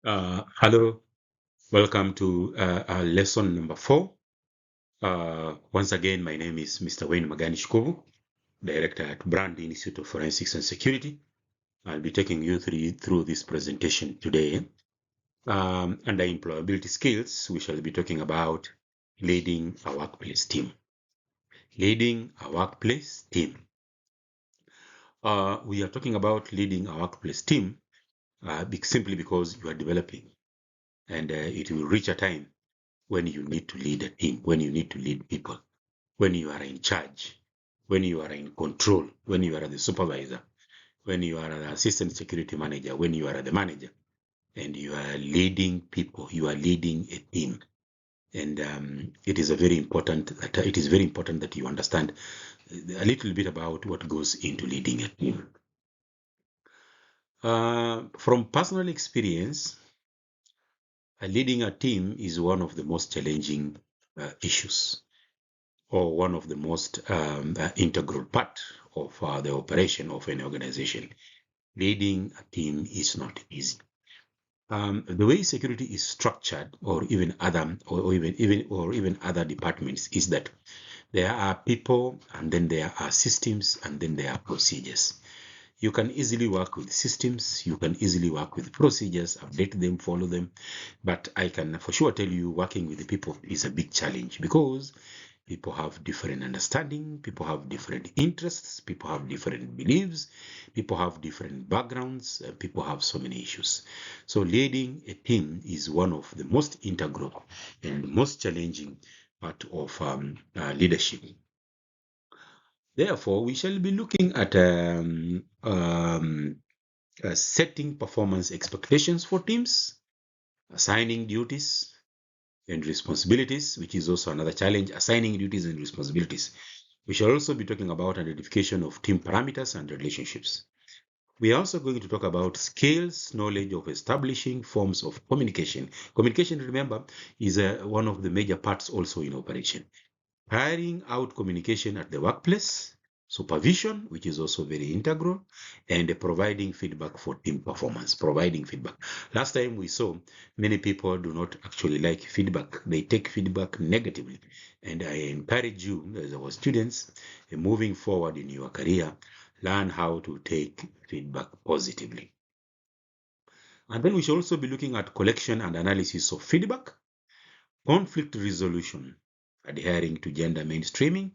Hello, welcome to lesson number 4. Once again, my name is Mr. Wayne Magani Shikovu, Director at Brand Institute of Forensics and Security. I'll be taking you through this presentation today. Under employability skills, we shall be talking about leading a workplace team. Leading a workplace team. We are talking about leading a workplace team simply because you are developing, and it will reach a time when you need to lead a team, when you need to lead people, when you are in charge, when you are in control, when you are the supervisor, when you are an assistant security manager, when you are the manager, and you are leading people, you are leading a team. And it is very important that you understand a little bit about what goes into leading a team. From personal experience, leading a team is one of the most challenging issues, or one of the most integral part of the operation of an organization. Leading a team is not easy. The way security is structured, or even other departments, is that there are people, and then there are systems, and then there are procedures. You can easily work with systems, you can easily work with procedures, update them, follow them. But I can for sure tell you, working with the people is a big challenge, because people have different understanding, people have different interests, people have different beliefs, people have different backgrounds, people have so many issues. So leading a team is one of the most integral and most challenging part of leadership. Therefore, we shall be looking at setting performance expectations for teams, assigning duties and responsibilities, which is also another challenge, assigning duties and responsibilities. We shall also be talking about identification of team parameters and relationships. We are also going to talk about skills, knowledge of establishing forms of communication. Communication, remember, is one of the major parts also in operation. Carrying out communication at the workplace, supervision, which is also very integral, and providing feedback for team performance, providing feedback. Last time we saw many people do not actually like feedback. They take feedback negatively. And I encourage you, as our students, moving forward in your career, learn how to take feedback positively. And then we should also be looking at collection and analysis of feedback, conflict resolution, adhering to gender mainstreaming,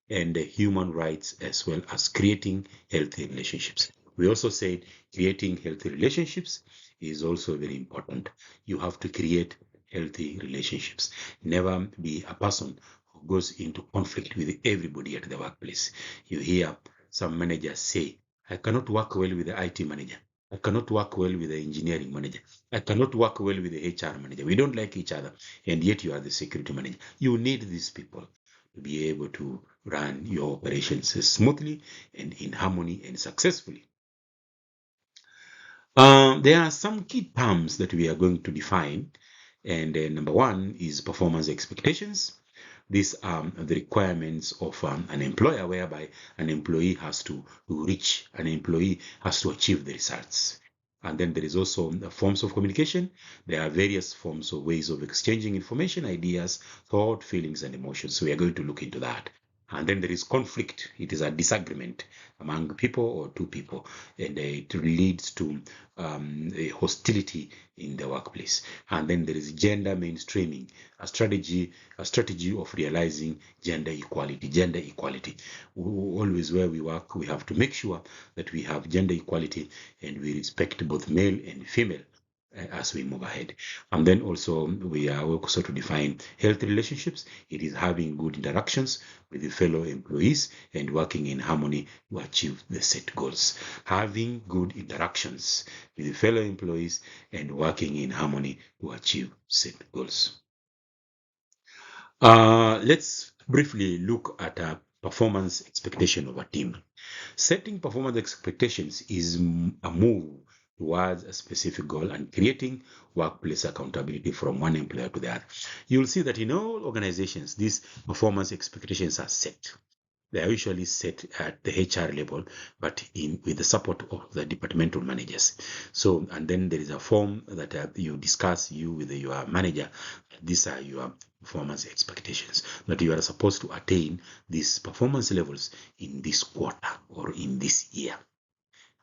and human rights, as well as creating healthy relationships. We also said creating healthy relationships is also very important. You have to create healthy relationships. Never be a person who goes into conflict with everybody at the workplace. You hear some managers say, I cannot work well with the IT manager. I cannot work well with the engineering manager. I cannot work well with the HR manager. We don't like each other, and yet you are the security manager. You need these people to be able to run your operations smoothly and in harmony and successfully. There are some key terms that we are going to define, and number one is performance expectations. These are the requirements of an employer, whereby an employee has to achieve the results. And then there is also the forms of communication. There are various forms of ways of exchanging information, ideas, thought, feelings, and emotions. So we are going to look into that. And then there is conflict. It is a disagreement among people or two people, and it leads to a hostility in the workplace. And then there is gender mainstreaming, a strategy of realizing gender equality. Gender equality. Always where we work, we have to make sure that we have gender equality and we respect both male and female as we move ahead. And then also we are also to define healthy relationships. It is having good interactions with the fellow employees and working in harmony to achieve the set goals. Having good interactions with the fellow employees and working in harmony to achieve set goals. Let's briefly look at a performance expectation of a team. Setting performance expectations is a move towards a specific goal and creating workplace accountability from one employer to the other. You'll see that in all organizations, these performance expectations are set. They are usually set at the HR level, but with the support of the departmental managers. So, and then there is a form that you discuss with your manager. These are your performance expectations, that you are supposed to attain these performance levels in this quarter or in this year.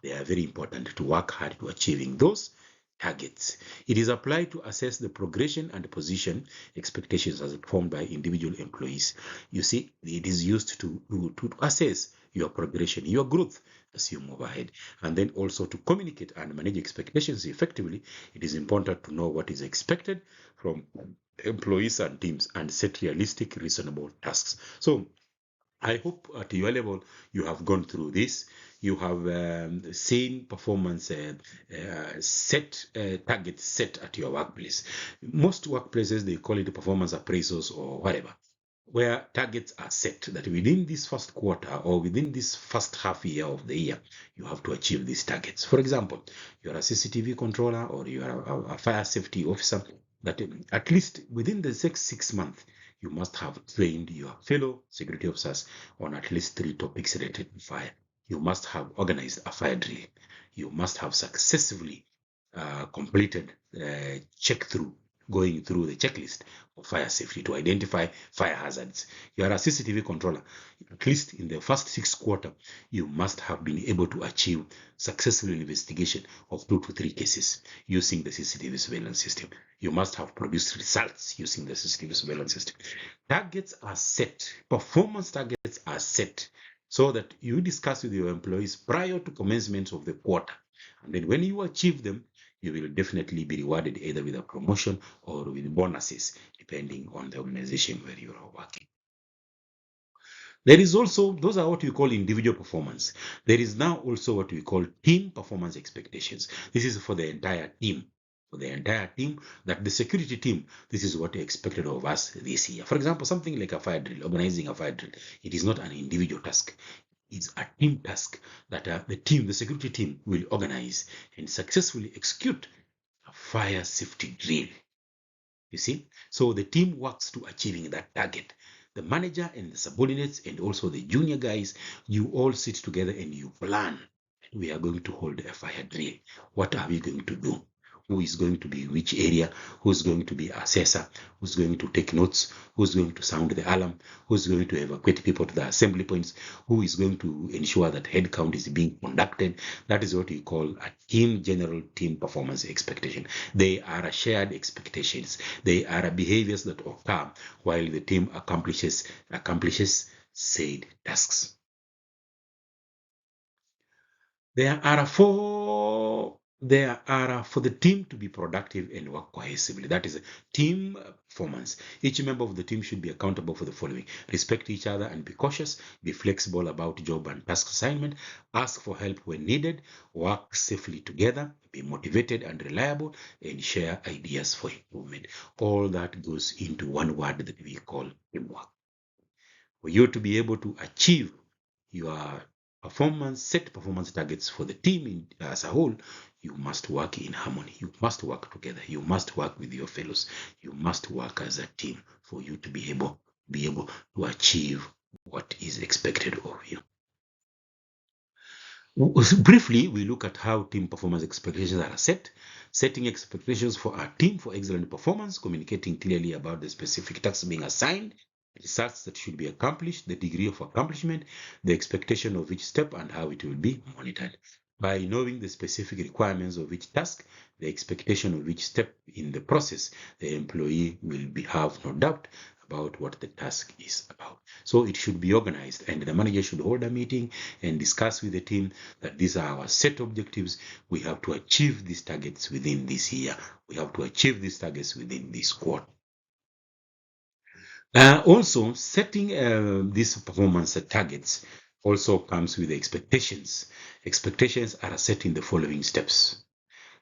They are very important to work hard to achieving those targets. It is applied to assess the progression and position expectations as formed by individual employees. You see, it is used to assess your progression, your growth as you move ahead. And then also to communicate and manage expectations effectively, it is important to know what is expected from employees and teams and set realistic, reasonable tasks. So I hope at your level you have gone through this. You have seen performance set targets set at your workplace. Most workplaces they call it performance appraisals or whatever, where targets are set that within this first quarter or within this first half year of the year, you have to achieve these targets. For example, you're a CCTV controller or you are a fire safety officer, that at least within the next 6 months, you must have trained your fellow security officers on at least 3 topics related to fire. You must have organized a fire drill. You must have successfully completed check through, going through the checklist of fire safety to identify fire hazards. You are a CCTV controller. At least in the first 6 quarters, you must have been able to achieve successful investigation of 2 to 3 cases using the CCTV surveillance system. You must have produced results using the CCTV surveillance system. Targets are set, performance targets are set so that you discuss with your employees prior to commencement of the quarter. And then when you achieve them, you will definitely be rewarded either with a promotion or with bonuses, depending on the organization where you are working. There is also, those are what we call individual performance. There is now also what we call team performance expectations. This is for the entire team. For the entire team, that the security team, this is what expected of us this year. For example, something like a fire drill, organizing a fire drill, it is not an individual task. It's a team task that the security team will organize and successfully execute a fire safety drill. You see, so the team works to achieving that target. The manager and the subordinates and also the junior guys, you all sit together and you plan. We are going to hold a fire drill. What are we going to do? Who is going to be which area? Who's going to be assessor? Who's going to take notes? Who's going to sound the alarm? Who's going to evacuate people to the assembly points? Who is going to ensure that head count is being conducted? That is what we call a general team performance expectation. They are shared expectations. They are behaviors that occur while the team accomplishes said tasks. There are for the team to be productive and work cohesively. That is a team performance. Each member of the team should be accountable for the following: respect each other and be cautious, be flexible about job and task assignment, ask for help when needed, work safely together, be motivated and reliable, and share ideas for improvement. All that goes into one word that we call teamwork. For you to be able to achieve your set performance targets for the team as a whole, you must work in harmony. You must work together. You must work with your fellows. You must work as a team for you to be able to achieve what is expected of you. Briefly, we look at how team performance expectations are set. Setting expectations for our team for excellent performance, communicating clearly about the specific tasks being assigned, results that should be accomplished, the degree of accomplishment, the expectation of each step, and how it will be monitored. By knowing the specific requirements of each task, the expectation of each step in the process, the employee will have no doubt about what the task is about. So it should be organized, and the manager should hold a meeting and discuss with the team that these are our set objectives. We have to achieve these targets within this year. We have to achieve these targets within this quarter. Also, setting these performance targets also comes with expectations. Expectations are set in the following steps.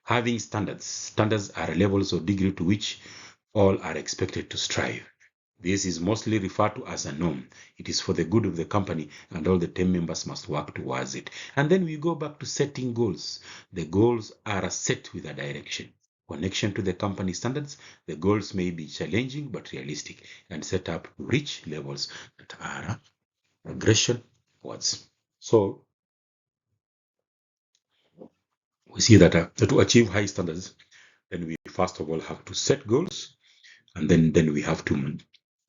Having standards. Standards are levels or degree to which all are expected to strive. This is mostly referred to as a norm. It is for the good of the company, and all the team members must work towards it. And then we go back to setting goals. The goals are set with a direction. Connection to the company standards, the goals may be challenging but realistic and set up to reach levels that are aggression towards. So we see that to achieve high standards, then we first of all have to set goals, and then we have to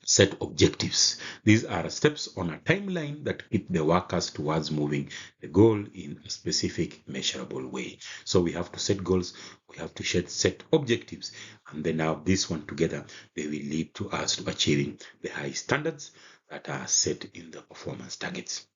set objectives. These are steps on a timeline that keep the workers towards moving the goal in a specific measurable way. So we have to set goals, we have to set objectives, and then now this one together, they will lead to us to achieving the high standards that are set in the performance targets.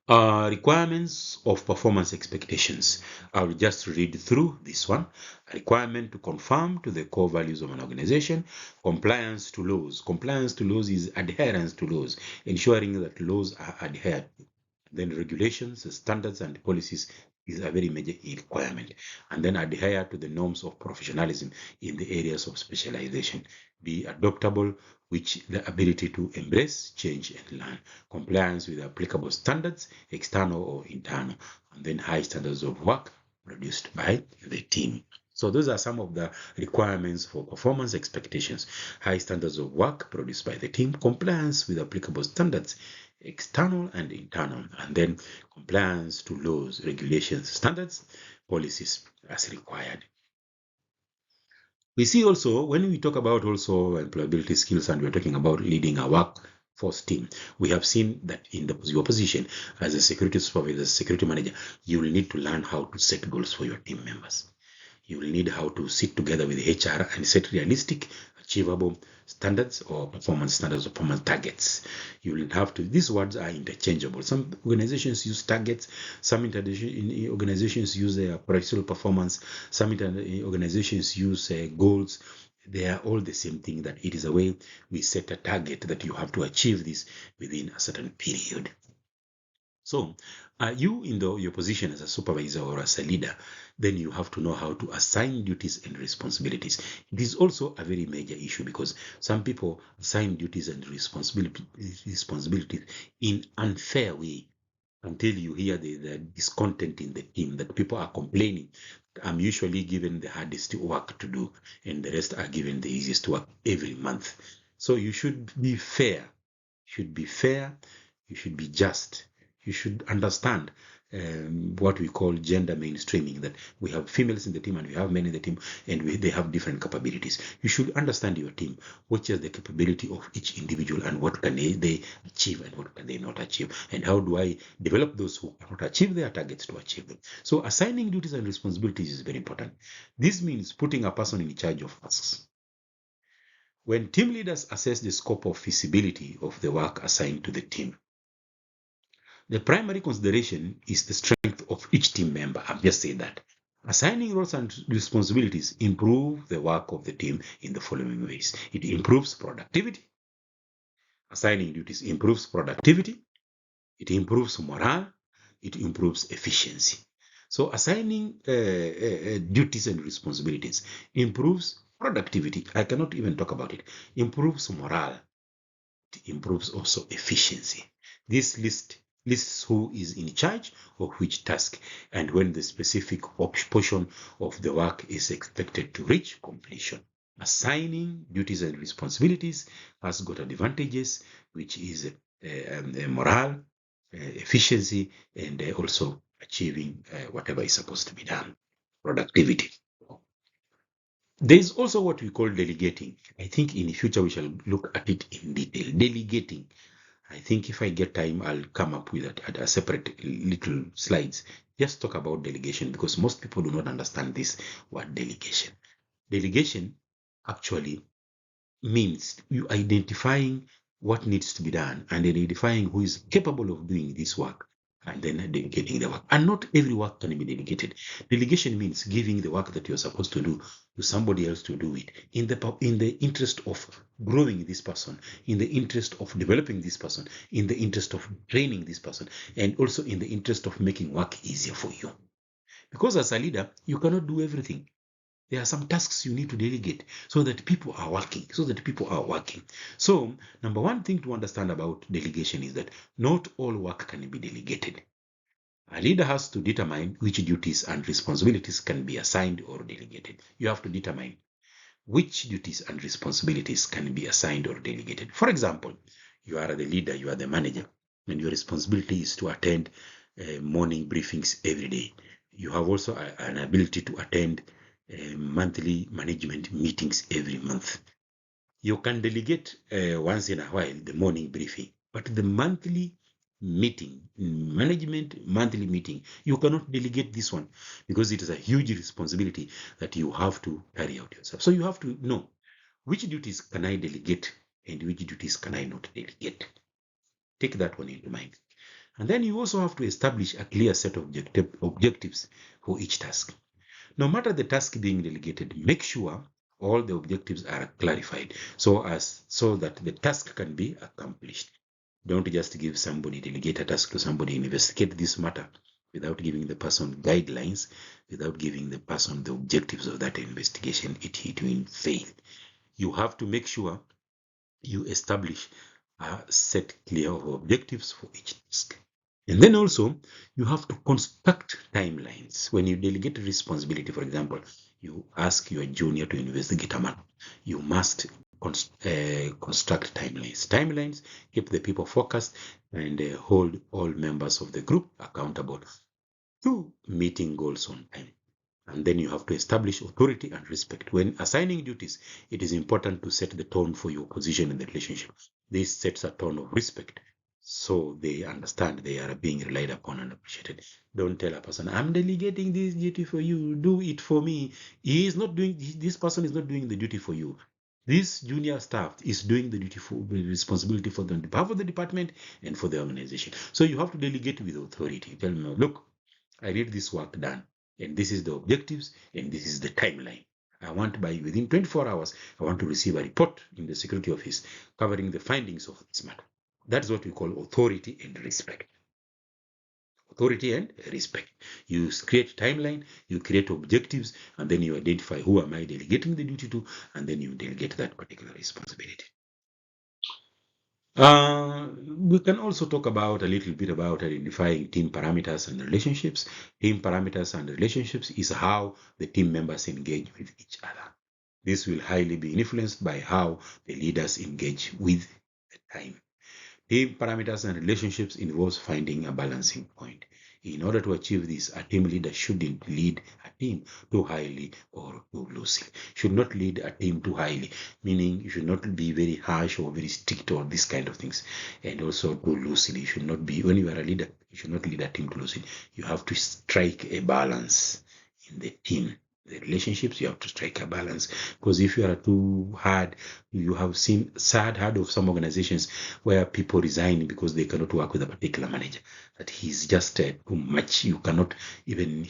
Requirements of performance expectations. I will just read through this one. A requirement to conform to the core values of an organization. Compliance to laws. Compliance to laws is adherence to laws, ensuring that laws are adhered to. Then regulations, standards, and policies is a very major requirement. And then adhere to the norms of professionalism in the areas of specialization. Be adaptable, which the ability to embrace, change, and learn. Compliance with applicable standards, external or internal. And then high standards of work produced by the team. So those are some of the requirements for performance expectations. High standards of work produced by the team, compliance with applicable standards, external and internal, and then compliance to laws, regulations, standards, policies as required. We see also when we talk about also employability skills and we're talking about leading a workforce team, we have seen that in your position as a security supervisor, security manager, you will need to learn how to set goals for your team members. You will need how to sit together with HR and set realistic, achievable standards or performance standards or performance targets. You will have to, these words are interchangeable. Some organizations use targets, some organizations use operational performance, some organizations use goals. They are all the same thing, that it is a way we set a target that you have to achieve this within a certain period. So, you in your position as a supervisor or as a leader, then you have to know how to assign duties and responsibilities. It is also a very major issue because some people assign duties and responsibilities in unfair way until you hear the discontent in the team that people are complaining. I'm usually given the hardest work to do, and the rest are given the easiest work every month. So you should be fair. You should be fair. You should be just. You should understand what we call gender mainstreaming, that we have females in the team and we have men in the team, and they have different capabilities. You should understand your team, which is the capability of each individual, and what can they achieve and what can they not achieve, and how do I develop those who cannot achieve their targets to achieve them. So assigning duties and responsibilities is very important. This means putting a person in charge of tasks. When team leaders assess the scope of feasibility of the work assigned to the team, the primary consideration is the strength of each team member. I've just said that. Assigning roles and responsibilities improve the work of the team in the following ways. It improves productivity. Assigning duties improves productivity. It improves morale. It improves efficiency. So assigning duties and responsibilities improves productivity. I cannot even talk about it. Improves morale. It improves also efficiency. This lists who is in charge of which task and when the specific portion of the work is expected to reach completion. Assigning duties and responsibilities has got advantages, which is morale, efficiency, and also achieving whatever is supposed to be done, productivity. There is also what we call delegating. I think in the future we shall look at it in detail. Delegating. I think if I get time, I'll come up with a separate little slides. Just talk about delegation because most people do not understand this word delegation. Delegation actually means you identifying what needs to be done and identifying who is capable of doing this work and then delegating the work. And not every work can be delegated. Delegation means giving the work that you're supposed to do to somebody else to do it in the interest of growing this person, in the interest of developing this person, in the interest of training this person, and also in the interest of making work easier for you. Because as a leader, you cannot do everything. There are some tasks you need to delegate so that people are working. So number one thing to understand about delegation is that not all work can be delegated. A leader has to determine which duties and responsibilities can be assigned or delegated. You have to determine which duties and responsibilities can be assigned or delegated. For example, You are the leader, you are the manager, and your responsibility is to attend morning briefings every day. You have also an ability to attend monthly management meetings every month. You can delegate once in a while the morning briefing, but the monthly meeting, management monthly meeting, you cannot delegate this one because it is a huge responsibility that you have to carry out yourself. So you have to know which duties can I delegate and which duties can I not delegate. Take that one into mind. And then you also have to establish a clear set of objectives for each task. No matter the task being delegated, make sure all the objectives are clarified so that the task can be accomplished. Don't just give somebody, delegate a task to somebody, investigate this matter without giving the person guidelines, without giving the person the objectives of that investigation. It will fail. You have to make sure you establish a set clear of objectives for each task. And then also, you have to construct timelines. When you delegate responsibility, for example, you ask your junior to investigate a matter, you must construct timelines. Timelines keep the people focused and hold all members of the group accountable to meeting goals on time. And then you have to establish authority and respect. When assigning duties, it is important to set the tone for your position in the relationship. This sets a tone of respect so they understand they are being relied upon and appreciated. Don't tell a person, I'm delegating this duty for you, do it for me. This person is not doing the duty for you. This junior staff is doing the duty for the responsibility for the behalf of the department and for the organization. So you have to delegate with authority. Tell me, look, I need this work done, and this is the objectives, and this is the timeline. I want by within 24 hours, I want to receive a report in the security office covering the findings of this matter. That's what we call authority and respect. Authority and respect. You create timeline, you create objectives, and then you identify who am I delegating the duty to, and then you delegate that particular responsibility. We can also talk about a little bit about identifying team parameters and relationships. Team parameters and relationships is how the team members engage with each other. This will highly be influenced by how the leaders engage with the time. Team parameters and relationships involves finding a balancing point. In order to achieve this, a team leader shouldn't lead a team too highly or too loosely. Should not lead a team too highly, meaning you should not be very harsh or very strict or these kind of things. And also too loosely. You should not be, when you are a leader, you should not lead a team too loosely. You have to strike a balance in the team. The relationships, you have to strike a balance, because if you are too hard, you have seen heard of some organizations where people resign because they cannot work with a particular manager, that he's just too much. He cannot even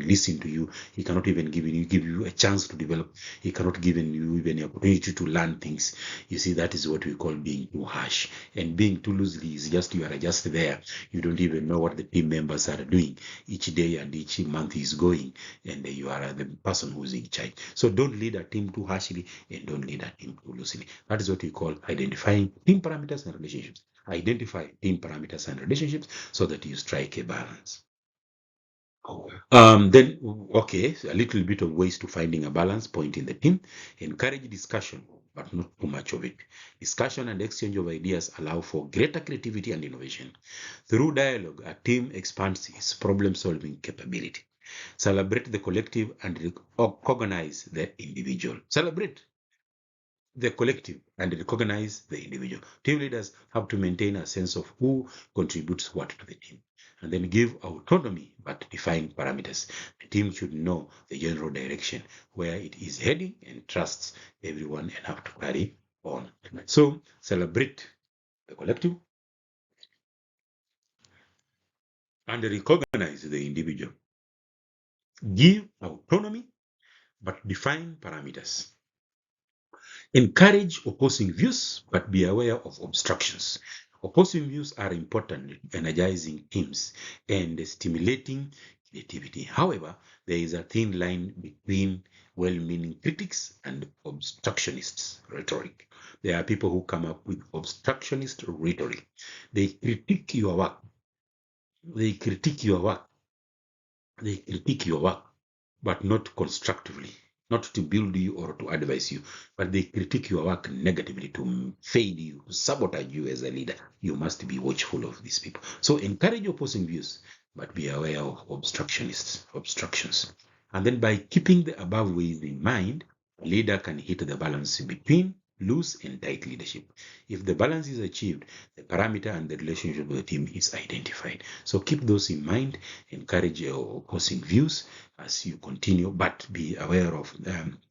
listen to you. He cannot even give you a chance to develop. He cannot give you even the opportunity to learn things. You see, that is what we call being too harsh. And being too loosely is just, you are just there. You don't even know what the team members are doing each day and each month is going, and you are the person who's in charge. So don't lead a team too harshly and don't lead a team too loosely. That is what we call identifying team parameters and relationships. Identify team parameters and relationships so that you strike a balance. Then, okay, a little bit of ways to finding a balance point in the team. Encourage discussion, but not too much of it. Discussion and exchange of ideas allow for greater creativity and innovation. Through dialogue, a team expands its problem-solving capability. Celebrate the collective and recognize the individual. Celebrate the collective and recognize the individual. Team leaders have to maintain a sense of who contributes what to the team, and then give autonomy but define parameters. The team should know the general direction where it is heading and trusts everyone enough to carry on. So celebrate the collective and recognize the individual. Give autonomy but define parameters. Encourage opposing views, but be aware of obstructions. Opposing views are important in energizing teams and stimulating creativity. However, there is a thin line between well-meaning critics and obstructionist rhetoric. There are people who come up with obstructionist rhetoric. They critique your work. They critique your work. They critique your work, but not constructively. not to build you or to advise you, but they critique your work negatively to fade you, to sabotage you as a leader. You must be watchful of these people. So encourage opposing views, but be aware of obstructions. And then by keeping the above ways in mind, a leader can hit the balance between loose and tight leadership. If the balance is achieved, the parameter and the relationship with the team is identified. So keep those in mind, encourage your opposing views as you continue, but be aware of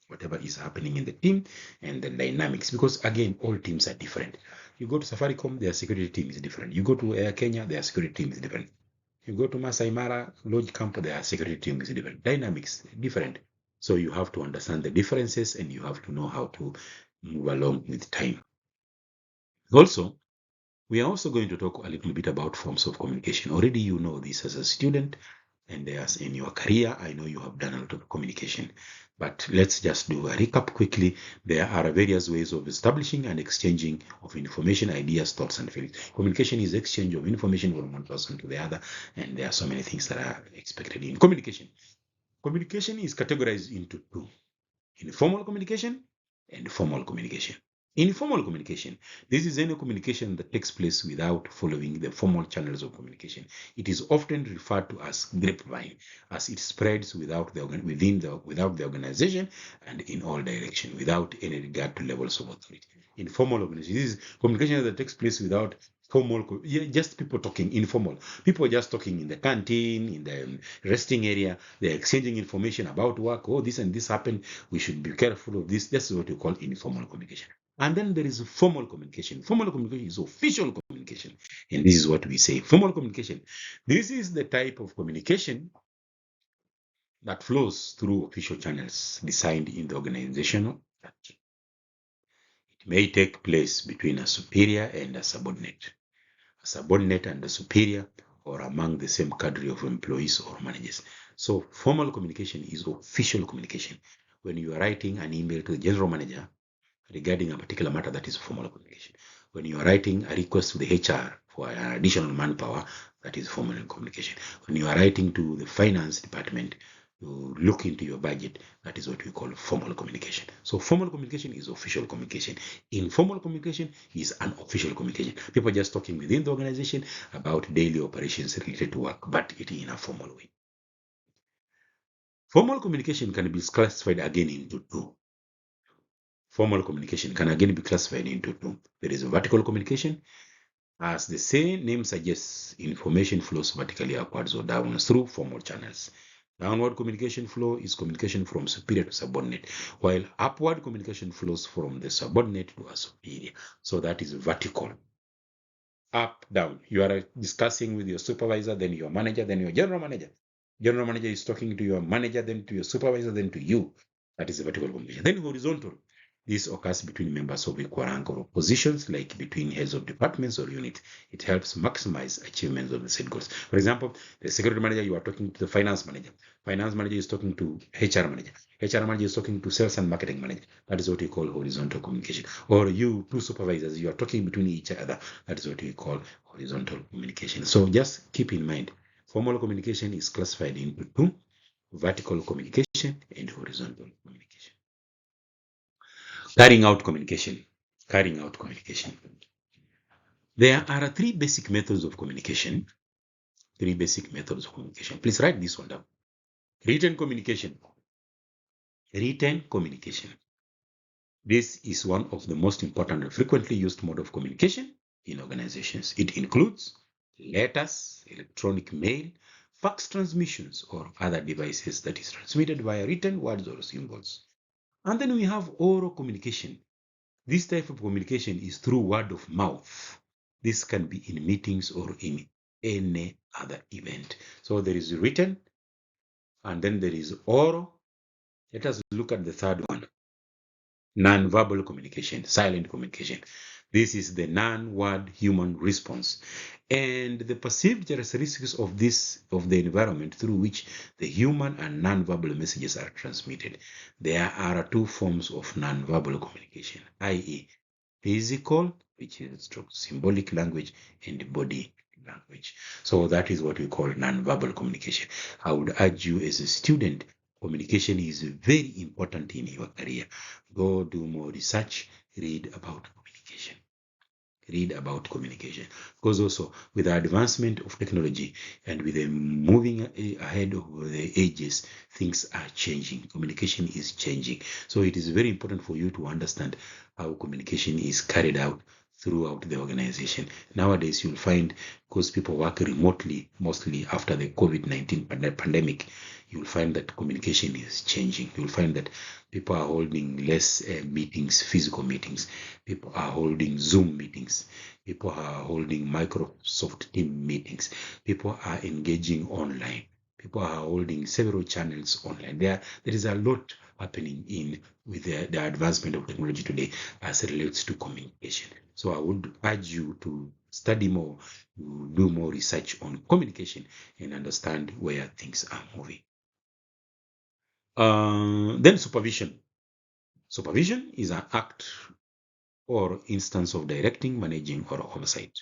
whatever is happening in the team and the dynamics, because again, all teams are different. You go to Safaricom, their security team is different. You go to Air Kenya, their security team is different. You go to Masai Mara Lodge Camp, their security team is different. Dynamics different. So you have to understand the differences and you have to know how to move along with time. Also, we are also going to talk a little bit about forms of communication. Already you know this as a student, and as in your career, I know you have done a lot of communication. But let's just do a recap quickly. There are various ways of establishing and exchanging of information, ideas, thoughts, and feelings. Communication is exchange of information from one person to the other, and there are so many things that are expected in communication. Communication is categorized into two: informal communication and formal communication. Informal communication, this is any communication that takes place without following the formal channels of communication. It is often referred to as grapevine, as it spreads without the organization and in all direction, without any regard to levels of authority. Informal communication, this is communication that takes place without formal, just people talking, informal. People just talking in the canteen, in the resting area. They're exchanging information about work. Oh, this and this happened. We should be careful of this. That's what we call informal communication. And then there is formal communication. Formal communication is official communication. And this is what we say, formal communication. This is the type of communication that flows through official channels designed in the organizational structure. It may take place between a superior and a subordinate and a superior, or among the same cadre of employees or managers. So formal communication is official communication. When you are writing an email to the general manager regarding a particular matter, that is formal communication. When you are writing a request to the HR for an additional manpower, that is formal communication. When you are writing to the finance department to look into your budget, that is what we call formal communication. So formal communication is official communication. Informal communication is unofficial communication. People just talking within the organization about daily operations related to work, but it in a formal way. Formal communication can be classified again into two. Formal communication can again be classified into two. There is vertical communication. As the same name suggests, information flows vertically upwards or downwards through formal channels. Downward communication flow is communication from superior to subordinate, while upward communication flows from the subordinate to a superior. So that is vertical. Up, down. You are discussing with your supervisor, then your manager, then your general manager. General manager is talking to your manager, then to your supervisor, then to you. That is the vertical communication. Then horizontal. This occurs between members of equal rank or positions, like between heads of departments or units. It helps maximize achievements of the set goals. For example, the security manager, you are talking to the finance manager. Finance manager is talking to HR manager. HR manager is talking to sales and marketing manager. That is what we call horizontal communication. Or you, two supervisors, you are talking between each other. That is what we call horizontal communication. So just keep in mind, formal communication is classified into two: vertical communication and horizontal communication. Carrying out communication. Carrying out communication. There are three basic methods of communication. Three basic methods of communication. Please write this one down. Written communication. Written communication. This is one of the most important and frequently used mode of communication in organizations. It includes letters, electronic mail, fax transmissions, or other devices that is transmitted via written words or symbols. And then we have oral communication. This type of communication is through word of mouth. This can be in meetings or in any other event. So there is written, and then there is oral. Let us look at the third one: non-verbal communication, silent communication. This is the non-word human response and the perceived characteristics of the environment through which the human and non-verbal messages are transmitted. There are two forms of non-verbal communication, i.e., physical, which is symbolic language, and body language. So that is what we call non-verbal communication. I would urge you as a student Communication is very important in your career. Go do more research, read about communication. Read about communication, because also with the advancement of technology and with the moving ahead of the ages, things are changing. Communication is changing, so it is very important for you to understand how communication is carried out throughout the organization. Nowadays you'll find, because people work remotely mostly after the COVID-19 pandemic, you'll find that communication is changing. You'll find that people are holding less meetings, physical meetings. People are holding Zoom meetings. People are holding Microsoft Team meetings. People are engaging online. People are holding several channels online. There is a lot happening in with the advancement of technology today as it relates to communication. So I would urge you to study more, do more research on communication, and understand where things are moving. Then supervision. Supervision is an act or instance of directing, managing, or oversight.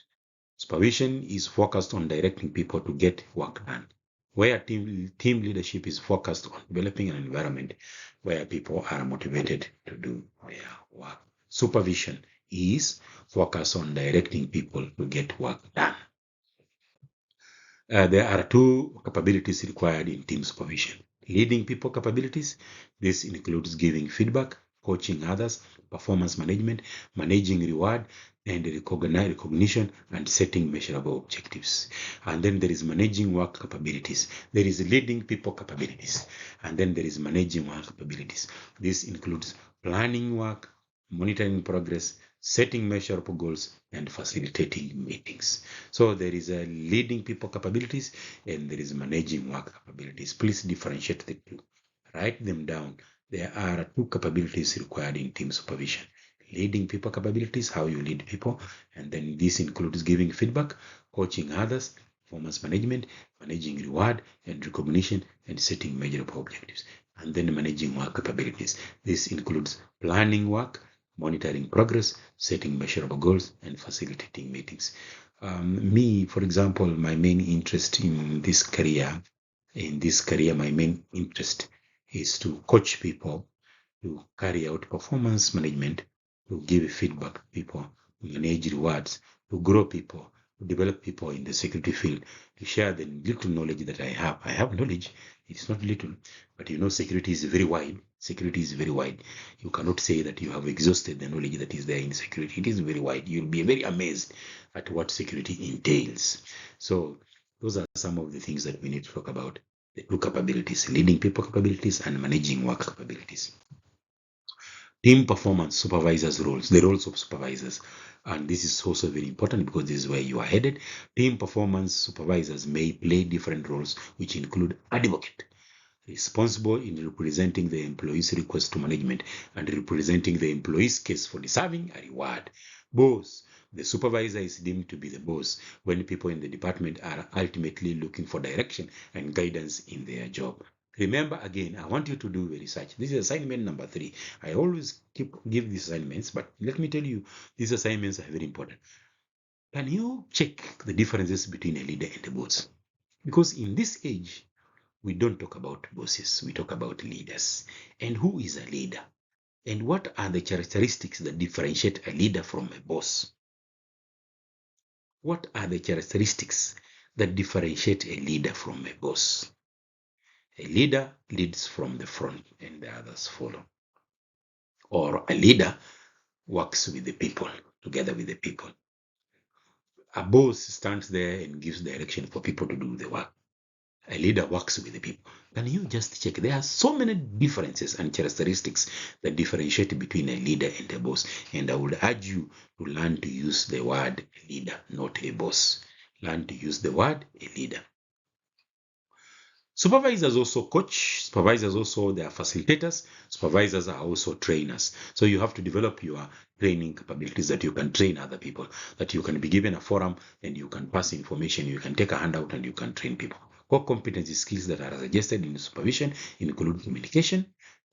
Supervision is focused on directing people to get work done, where team leadership is focused on developing an environment where people are motivated to do their work. Supervision is focused on directing people to get work done. There are two capabilities required in team supervision. Leading people capabilities. This includes giving feedback, coaching others, performance management, managing reward, and recognition, and setting measurable objectives. And then there is managing work capabilities. There is leading people capabilities. And then there is managing work capabilities. This includes planning work, monitoring progress, setting measurable goals, and facilitating meetings. So there is a leading people capabilities and there is managing work capabilities. Please differentiate the two. Write them down. There are two capabilities required in team supervision. Leading people capabilities, how you lead people, and then this includes giving feedback, coaching others, performance management, managing reward and recognition, and setting measurable objectives. And then managing work capabilities. This includes planning work, monitoring progress, setting measurable goals, and facilitating meetings. Me, for example, my main interest my main interest is to coach people, to carry out performance management, to give feedback to people, to manage rewards, to grow people, to develop people in the security field, to share the little knowledge that I have. I have knowledge, it's not little, but security is very wide. Security is very wide. You cannot say that you have exhausted the knowledge that is there in security. It is very wide. You'll be very amazed at what security entails. So those are some of the things that we need to talk about. The two capabilities, leading people capabilities and managing work capabilities. Team performance, supervisors' roles, the roles of supervisors. And this is also very important because this is where you are headed. Team performance supervisors may play different roles, which include advocate, responsible in representing the employee's request to management and representing the employee's case for deserving a reward. Boss, the supervisor is deemed to be the boss when people in the department are ultimately looking for direction and guidance in their job. Remember, again, I want you to do the research. This is assignment number 3. I always give these assignments, but let me tell you, these assignments are very important. Can you check the differences between a leader and a boss? Because in this age, we don't talk about bosses, we talk about leaders. And who is a leader? And what are the characteristics that differentiate a leader from a boss? What are the characteristics that differentiate a leader from a boss? A leader leads from the front and the others follow. Or a leader works with the people, together with the people. A boss stands there and gives direction for people to do the work. A leader works with the people. Can you just check? There are so many differences and characteristics that differentiate between a leader and a boss. And I would urge you to learn to use the word leader, not a boss. Learn to use the word a leader. Supervisors also coach, supervisors also, they are facilitators, supervisors are also trainers. So you have to develop your training capabilities that you can train other people, that you can be given a forum and you can pass information, you can take a handout and you can train people. Core competency skills that are suggested in supervision include communication,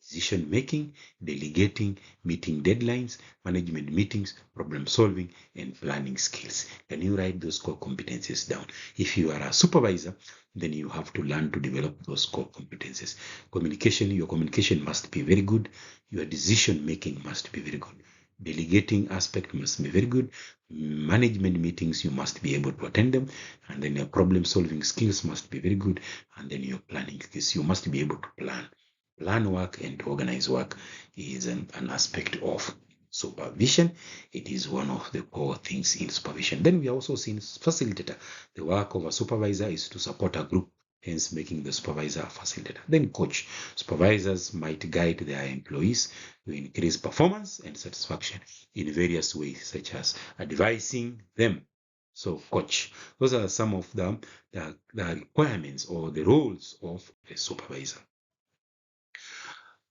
decision making, delegating, meeting deadlines, management meetings, problem solving, and planning skills. Can you write those core competencies down? If you are a supervisor, then you have to learn to develop those core competencies. Communication, your communication must be very good. Your decision making must be very good. Delegating aspect must be very good. Management meetings, you must be able to attend them. And then your problem solving skills must be very good. And then your planning skills, you must be able to plan work and to organize work is an aspect of supervision. It is one of the core things in supervision. Then we are also seeing facilitator. The work of a supervisor is to support a group, hence making the supervisor a facilitator. Then coach. Supervisors might guide their employees to increase performance and satisfaction in various ways, such as advising them. So coach. Those are some of the requirements or the roles of a supervisor.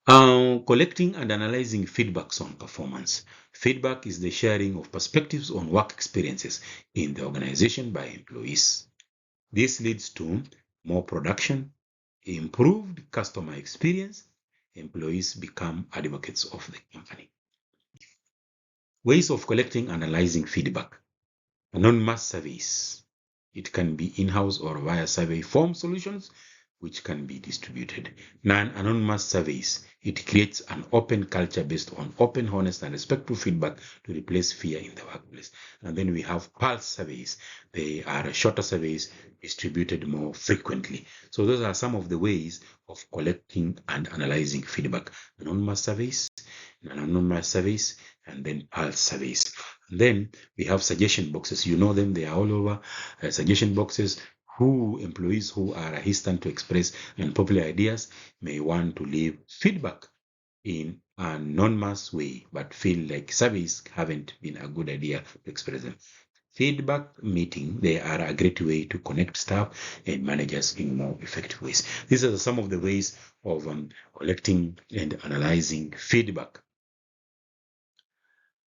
Collecting and analyzing feedbacks on performance. Feedback is the sharing of perspectives on work experiences in the organization by employees. This leads to more production, improved customer experience. Employees become advocates of the company. Ways of collecting and analyzing feedback. Anonymous surveys. It can be in-house or via survey form solutions, which can be distributed. Non-anonymous surveys. It creates an open culture based on open, honest, and respectful feedback to replace fear in the workplace. And then we have pulse surveys. They are shorter surveys distributed more frequently. So those are some of the ways of collecting and analyzing feedback. Anonymous surveys, non-anonymous surveys, and then pulse surveys. And then we have suggestion boxes. You know them, they are all over. Suggestion boxes. Employees who are hesitant to express unpopular ideas may want to leave feedback in an anonymous way, but feel like surveys haven't been a good idea to express them. Feedback meeting, they are a great way to connect staff and managers in more effective ways. These are some of the ways of collecting and analyzing feedback.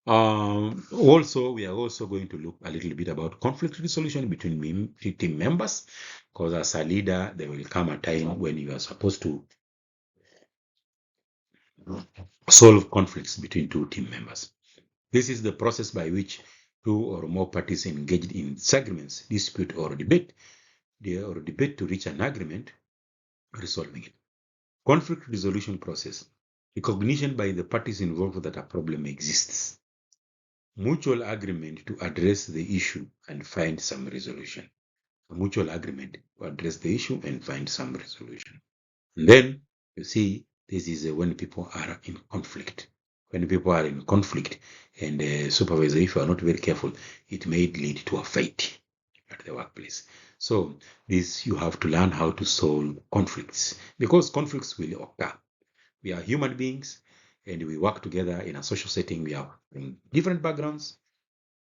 Also, we are also going to look a little bit about conflict resolution between team members, because as a leader, there will come a time when you are supposed to solve conflicts between two team members. This is the process by which two or more parties engaged in disagreements, dispute, or debate to reach an agreement, resolving it. Conflict resolution process. Recognition by the parties involved that a problem exists. Mutual agreement to address the issue and find some resolution. A mutual agreement to address the issue and find some resolution. And then you see, this is when people are in conflict. When people are in conflict and the supervisor, if you are not very careful, it may lead to a fight at the workplace. So this, you have to learn how to solve conflicts, because conflicts will occur. We are human beings and we work together in a social setting. We have different backgrounds,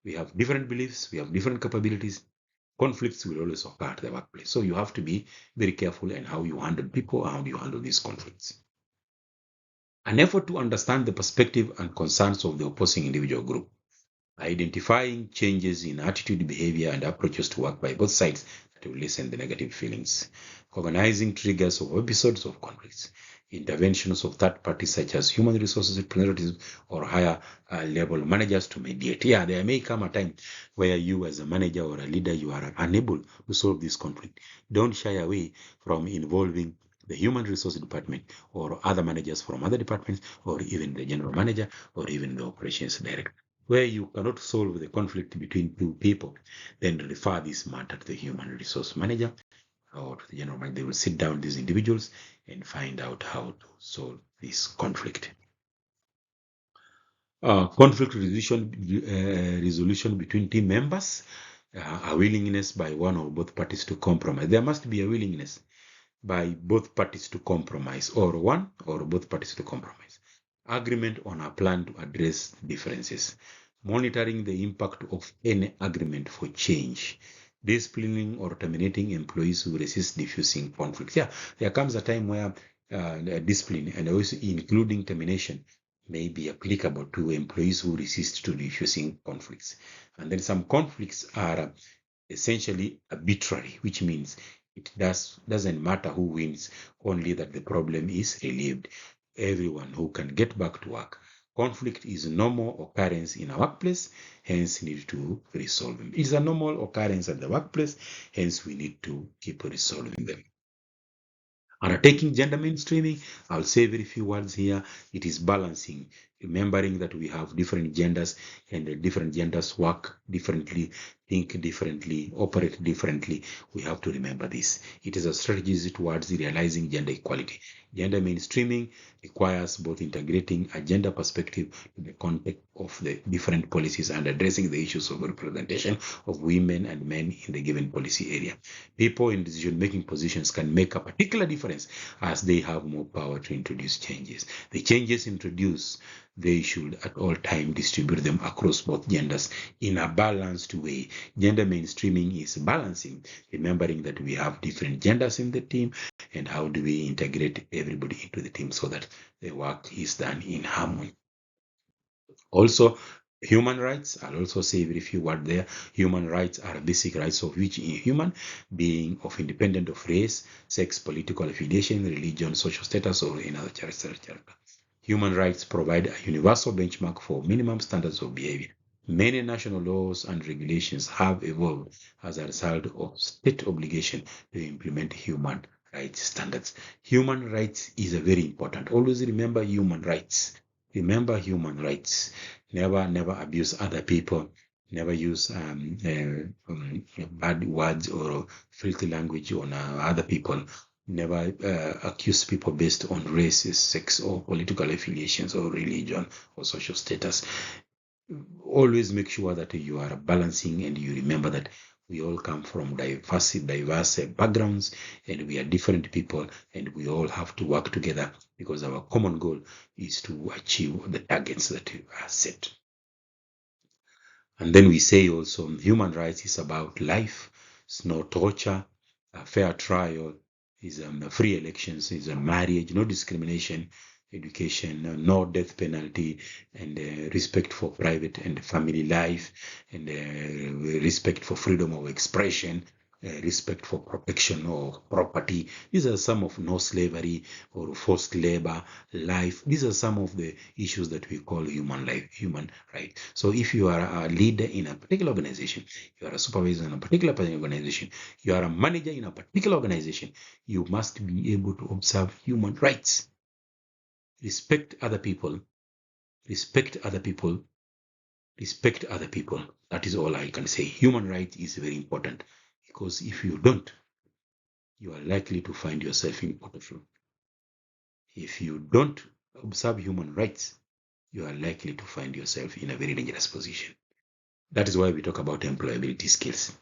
we have different beliefs, we have different capabilities. Conflicts will always occur at the workplace. So you have to be very careful in how you handle people, how you handle these conflicts. An effort to understand the perspective and concerns of the opposing individual group. Identifying changes in attitude, behavior, and approaches to work by both sides that will lessen the negative feelings. Recognizing triggers of episodes of conflicts. Interventions of third parties such as human resources representatives or higher level managers to mediate. Yeah, there may come a time where you as a manager or a leader, you are unable to solve this conflict. Don't shy away from involving the human resource department or other managers from other departments, or even the general manager, or even the operations director. Where you cannot solve the conflict between two people, then refer this matter to the human resource manager or to the general manager. They will sit down these individuals and find out how to solve this conflict. Conflict resolution between team members, a willingness by one or both parties to compromise. There must be a willingness by both parties to compromise, or one or both parties to compromise. Agreement on a plan to address differences. Monitoring the impact of any agreement for change. Disciplining or terminating employees who resist diffusing conflicts. Yeah, there comes a time where discipline and also including termination may be applicable to employees who resist to diffusing conflicts. And then some conflicts are essentially arbitrary, which means it doesn't matter who wins, only that the problem is relieved. everyone who can get back to work. Conflict is a normal occurrence in a workplace, hence need to resolve them. It's a normal occurrence at the workplace, hence we need to keep resolving them. Undertaking gender mainstreaming, I'll say very few words here. It is balancing, remembering that we have different genders and the different genders work differently, think differently, operate differently. We have to remember this. It is a strategy towards realizing gender equality. Gender mainstreaming requires both integrating a gender perspective to the context of the different policies and addressing the issues of representation of women and men in the given policy area. People in decision-making positions can make a particular difference as they have more power to introduce changes. The changes introduced, they should at all times distribute them across both genders in a balanced way. Gender mainstreaming is balancing, remembering that we have different genders in the team and how do we integrate everybody into the team so that the work is done in harmony. Also, human rights, I'll also say very few words there. Human rights are basic rights of each human being of independent of race, sex, political affiliation, religion, social status, or any other character. Human rights provide a universal benchmark for minimum standards of behavior. Many national laws and regulations have evolved as a result of state obligation to implement human rights standards. Human rights is a very important. Always remember human rights. Remember human rights. Never abuse other people. Never use bad words or filthy language on other people. Never accuse people based on race, sex, or political affiliations, or religion, or social status. Always make sure that you are balancing and you remember that we all come from diverse backgrounds and we are different people and we all have to work together because our common goal is to achieve the targets that are set. And then we say also human rights is about life. It's no torture, a fair trial, is free elections, is a marriage, no discrimination, education, no death penalty, and respect for private and family life, and respect for freedom of expression, respect for protection of property. These are some of no slavery or forced labor, life. These are some of the issues that we call human life, human right. So if you are a leader in a particular organization, you are a supervisor in a particular organization, you are a manager in a particular organization, you must be able to observe human rights. Respect other people, respect other people, respect other people. That is all I can say. Human rights is very important because if you don't, you are likely to find yourself in potential. If you don't observe human rights, you are likely to find yourself in a very dangerous position. That is why we talk about employability skills.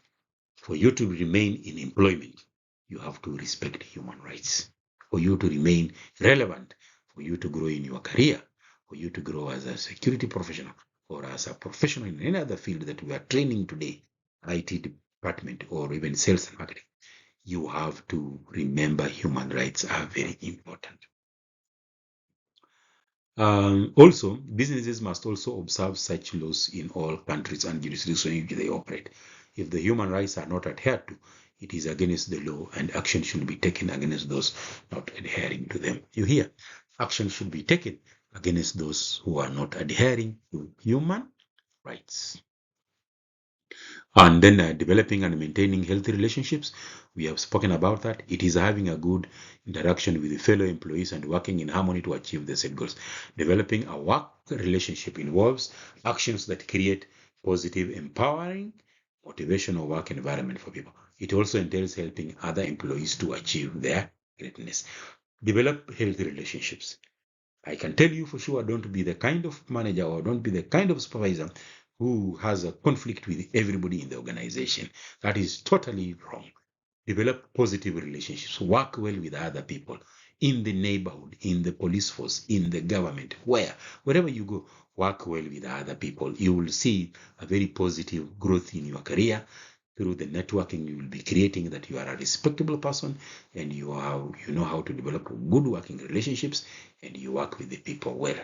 For you to remain in employment, you have to respect human rights. For you to remain relevant, for you to grow in your career, for you to grow as a security professional or as a professional in any other field that we are training today, IT department or even sales and marketing, you have to remember human rights are very important. Also, businesses must also observe such laws in all countries and jurisdictions in which they operate. If the human rights are not adhered to, it is against the law and action should be taken against those not adhering to them. You hear? Action should be taken against those who are not adhering to human rights. And then developing and maintaining healthy relationships. We have spoken about that. It is having a good interaction with the fellow employees and working in harmony to achieve the set goals. Developing a work relationship involves actions that create positive, empowering, motivational work environment for people. It also entails helping other employees to achieve their greatness. Develop healthy relationships. I can tell you for sure, don't be the kind of manager or don't be the kind of supervisor who has a conflict with everybody in the organization. That is totally wrong. Develop positive relationships. Work well with other people in the neighborhood, in the police force, in the government, wherever you go, work well with other people. You will see a very positive growth in your career through the networking you will be creating, that you are a respectable person and you know how to develop good working relationships and you work with the people well.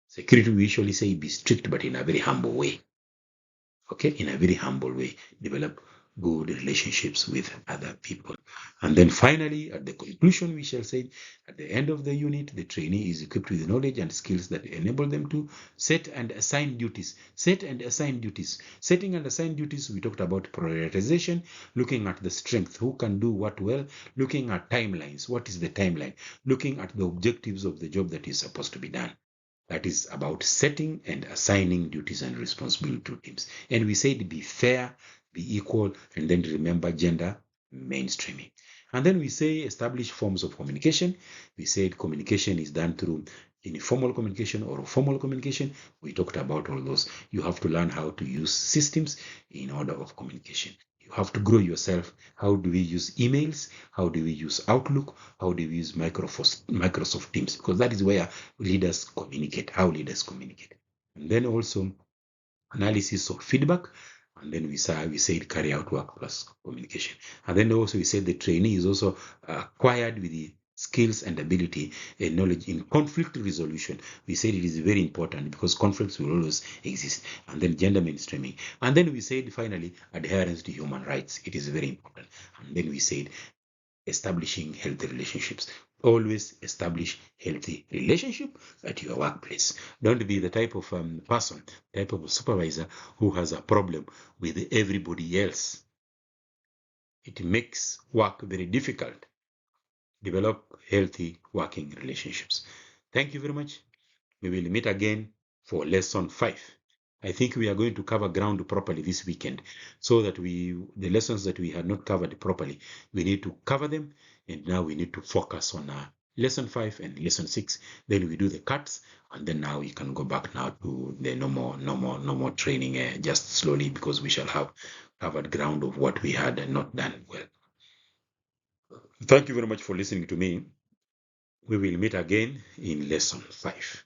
Security, we usually say be strict, but in a very humble way. Okay, in a very humble way. Develop good relationships with other people. And then finally, at the conclusion, we shall say at the end of the unit, the trainee is equipped with knowledge and skills that enable them to set and assign duties. Set and assign duties. Setting and assign duties, we talked about prioritization, looking at the strength, who can do what well, looking at timelines, what is the timeline, looking at the objectives of the job that is supposed to be done. That is about setting and assigning duties and responsibility to teams. And we said be fair, be equal, and then remember gender mainstreaming. And then we say establish forms of communication. We said communication is done through informal communication or formal communication. We talked about all those. You have to learn how to use systems in order of communication. You have to grow yourself. How do we use emails? How do we use Outlook? How do we use Microsoft Teams? Because that is where leaders communicate, how leaders communicate. And then also analysis of feedback. And then we said carry out work plus communication. And then also we said the trainee is also acquired with the skills and ability and knowledge in conflict resolution. We said it is very important because conflicts will always exist. And then gender mainstreaming. And then we said finally adherence to human rights. It is very important. And then we said establishing healthy relationships. Always establish healthy relationship at your workplace. Don't be the type of person, type of supervisor who has a problem with everybody else. It makes work very difficult. Develop healthy working relationships. Thank you very much. We will meet again for lesson 5. I think we are going to cover ground properly this weekend so that the lessons that we had not covered properly, we need to cover them. And now we need to focus on lesson 5 and lesson 6. Then we do the cuts. And then now we can go back now to the no more training just slowly because we shall have covered ground of what we had not done well. Thank you very much for listening to me. We will meet again in lesson 5.